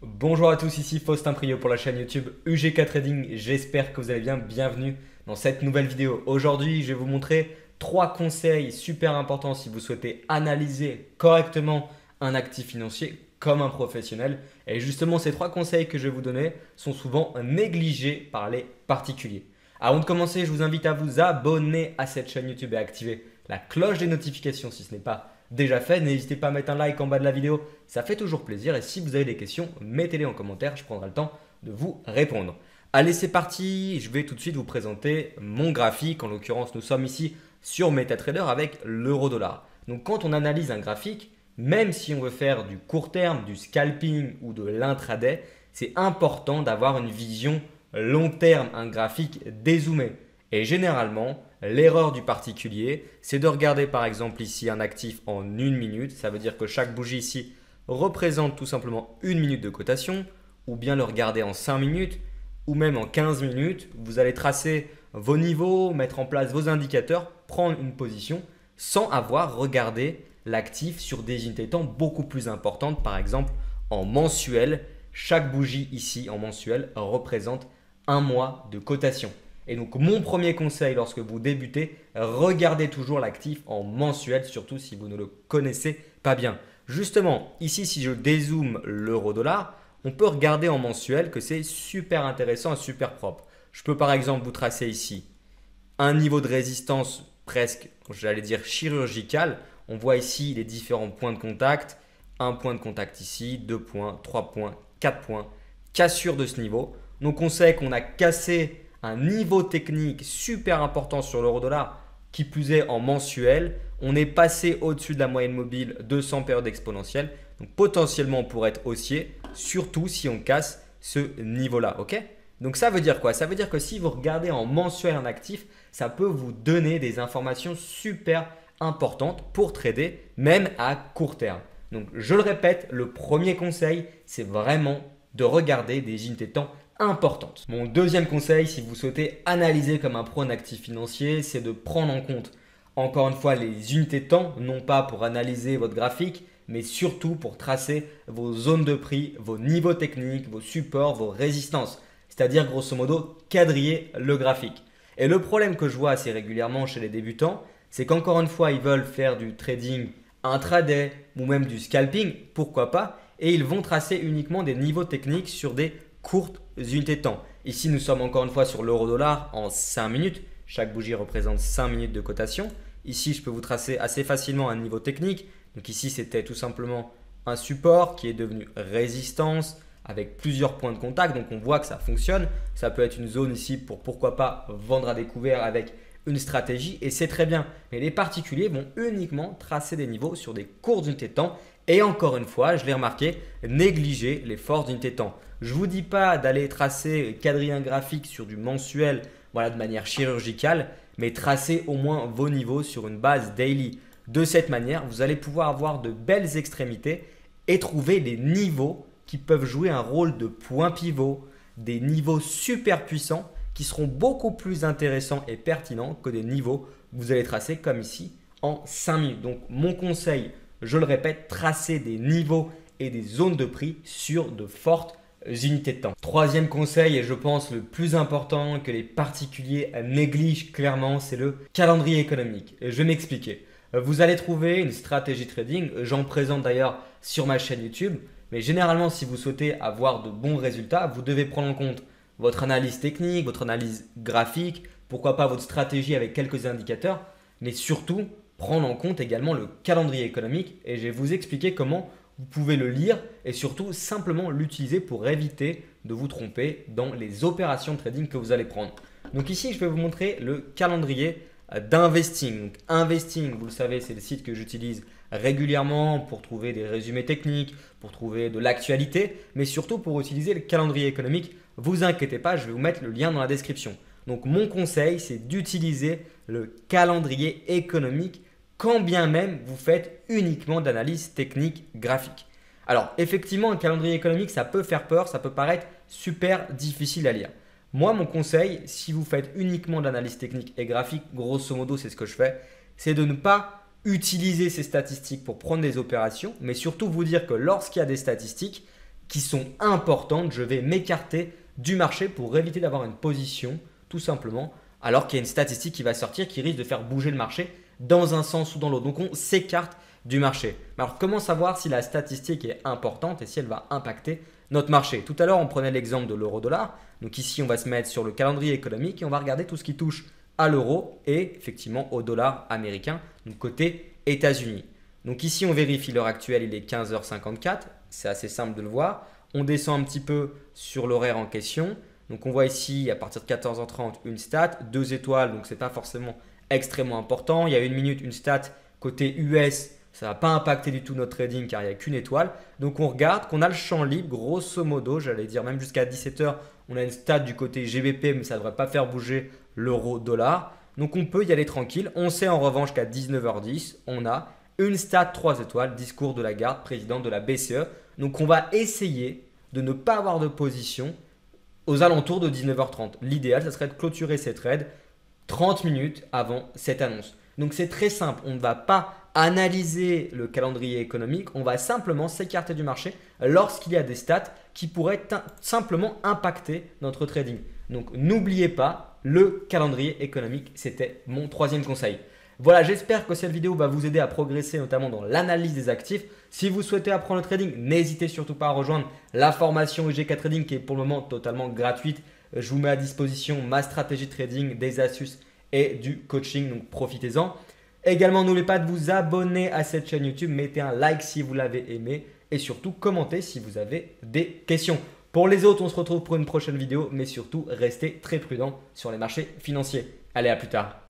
Bonjour à tous, ici Faustin Priaulx pour la chaîne YouTube UGK Trading. J'espère que vous allez bien. Bienvenue dans cette nouvelle vidéo. Aujourd'hui, je vais vous montrer 3 conseils super importants si vous souhaitez analyser correctement un actif financier comme un professionnel. Et justement, ces 3 conseils que je vais vous donner sont souvent négligés par les particuliers. Avant de commencer, je vous invite à vous abonner à cette chaîne YouTube et à activer la cloche des notifications si ce n'est pas déjà fait. N'hésitez pas à mettre un like en bas de la vidéo, ça fait toujours plaisir. Et si vous avez des questions, mettez-les en commentaire, je prendrai le temps de vous répondre. Allez, c'est parti, je vais tout de suite vous présenter mon graphique. En l'occurrence, nous sommes ici sur MetaTrader avec l'euro-dollar. Donc quand on analyse un graphique, même si on veut faire du court terme, du scalping ou de l'intraday, c'est important d'avoir une vision long terme, un graphique dézoomé. Et généralement, l'erreur du particulier, c'est de regarder par exemple ici un actif en 1 minute. Ça veut dire que chaque bougie ici représente tout simplement 1 minute de cotation, ou bien le regarder en 5 minutes, ou même en 15 minutes. Vous allez tracer vos niveaux, mettre en place vos indicateurs, prendre une position sans avoir regardé l'actif sur des unités de temps beaucoup plus importantes. Par exemple, en mensuel, chaque bougie ici en mensuel représente 1 mois de cotation. Et donc, mon premier conseil lorsque vous débutez, regardez toujours l'actif en mensuel, surtout si vous ne le connaissez pas bien. Justement, ici, si je dézoome l'euro-dollar, on peut regarder en mensuel que c'est super intéressant et super propre. Je peux par exemple vous tracer ici un niveau de résistance presque, j'allais dire chirurgical. On voit ici les différents points de contact. Un point de contact ici, 2 points, 3 points, 4 points. Cassure de ce niveau. Donc, on sait qu'on a cassé un niveau technique super important sur l'euro-dollar, qui plus est en mensuel. On est passé au-dessus de la moyenne mobile 200 périodes exponentielles. Donc potentiellement on pourrait être haussier, surtout si on casse ce niveau-là. Ok? Donc ça veut dire quoi? Ça veut dire que si vous regardez en mensuel un actif, ça peut vous donner des informations super importantes pour trader, même à court terme. Donc je le répète, le premier conseil, c'est vraiment de regarder des unités de temps importante. Mon deuxième conseil, si vous souhaitez analyser comme un pro un actif financier, c'est de prendre en compte, encore une fois, les unités de temps, non pas pour analyser votre graphique, mais surtout pour tracer vos zones de prix, vos niveaux techniques, vos supports, vos résistances. C'est-à-dire, grosso modo, quadriller le graphique. Et le problème que je vois assez régulièrement chez les débutants, c'est qu'encore une fois, ils veulent faire du trading intraday ou même du scalping, pourquoi pas, et ils vont tracer uniquement des niveaux techniques sur des courtes unités de temps. Ici, nous sommes encore une fois sur l'euro-dollar en 5 minutes. Chaque bougie représente 5 minutes de cotation. Ici, je peux vous tracer assez facilement un niveau technique. Donc ici, c'était tout simplement un support qui est devenu résistance avec plusieurs points de contact. Donc on voit que ça fonctionne. Ça peut être une zone ici pour pourquoi pas vendre à découvert avec une stratégie et c'est très bien. Mais les particuliers vont uniquement tracer des niveaux sur des courtes unités de temps. Et encore une fois, je l'ai remarqué, négliger les fortes unités de temps. Je ne vous dis pas d'aller tracer, quadriller un graphique sur du mensuel de manière chirurgicale, mais tracer au moins vos niveaux sur une base daily. De cette manière, vous allez pouvoir avoir de belles extrémités et trouver des niveaux qui peuvent jouer un rôle de point pivot, des niveaux super puissants qui seront beaucoup plus intéressants et pertinents que des niveaux que vous allez tracer comme ici en 5 minutes. Donc mon conseil, je le répète, tracer des niveaux et des zones de prix sur de fortes unités de temps. Troisième conseil, et je pense le plus important que les particuliers négligent clairement, c'est le calendrier économique. Et je vais m'expliquer. Vous allez trouver une stratégie trading, j'en présente d'ailleurs sur ma chaîne YouTube, mais généralement si vous souhaitez avoir de bons résultats, vous devez prendre en compte votre analyse technique, votre analyse graphique, pourquoi pas votre stratégie avec quelques indicateurs, mais surtout prendre en compte également le calendrier économique et je vais vous expliquer comment vous pouvez le lire et surtout simplement l'utiliser pour éviter de vous tromper dans les opérations de trading que vous allez prendre. Donc ici, je vais vous montrer le calendrier d'Investing. Donc Investing, vous le savez, c'est le site que j'utilise régulièrement pour trouver des résumés techniques, pour trouver de l'actualité, mais surtout pour utiliser le calendrier économique. Vous inquiétez pas, je vais vous mettre le lien dans la description. Donc mon conseil, c'est d'utiliser le calendrier économique quand bien même vous faites uniquement d'analyse technique graphique. Alors effectivement, un calendrier économique, ça peut faire peur, ça peut paraître super difficile à lire. Moi, mon conseil, si vous faites uniquement de l'analyse technique et graphique, grosso modo, c'est ce que je fais, c'est de ne pas utiliser ces statistiques pour prendre des opérations, mais surtout vous dire que lorsqu'il y a des statistiques qui sont importantes, je vais m'écarter du marché pour éviter d'avoir une position, tout simplement, alors qu'il y a une statistique qui va sortir qui risque de faire bouger le marché dans un sens ou dans l'autre. Donc on s'écarte du marché. Alors comment savoir si la statistique est importante et si elle va impacter notre marché? Tout à l'heure, on prenait l'exemple de l'euro-dollar. Donc ici, on va se mettre sur le calendrier économique et on va regarder tout ce qui touche à l'euro et effectivement au dollar américain, donc côté États-Unis. Donc ici, on vérifie l'heure actuelle, il est 15h54. C'est assez simple de le voir. On descend un petit peu sur l'horaire en question. Donc on voit ici, à partir de 14h30, une stat, 2 étoiles, donc ce n'est pas forcément extrêmement important. Il y a une minute, une stat côté US, ça ne va pas impacter du tout notre trading car il n'y a qu'une étoile. Donc on regarde qu'on a le champ libre, grosso modo, j'allais dire même jusqu'à 17h, on a une stat du côté GBP, mais ça ne devrait pas faire bouger l'euro-dollar. Donc on peut y aller tranquille. On sait en revanche qu'à 19h10, on a une stat 3 étoiles, discours de Lagarde, présidente de la BCE. Donc on va essayer de ne pas avoir de position aux alentours de 19h30. L'idéal, ça serait de clôturer ces trades 30 minutes avant cette annonce. Donc c'est très simple, on ne va pas analyser le calendrier économique, on va simplement s'écarter du marché lorsqu'il y a des stats qui pourraient simplement impacter notre trading. Donc n'oubliez pas, le calendrier économique, c'était mon troisième conseil. Voilà, j'espère que cette vidéo va vous aider à progresser notamment dans l'analyse des actifs. Si vous souhaitez apprendre le trading, n'hésitez surtout pas à rejoindre la formation UGK Trading qui est pour le moment totalement gratuite. Je vous mets à disposition ma stratégie de trading, des astuces et du coaching, donc profitez-en. Également, n'oubliez pas de vous abonner à cette chaîne YouTube, mettez un like si vous l'avez aimé et surtout commentez si vous avez des questions. Pour les autres, on se retrouve pour une prochaine vidéo, mais surtout, restez très prudents sur les marchés financiers. Allez, à plus tard.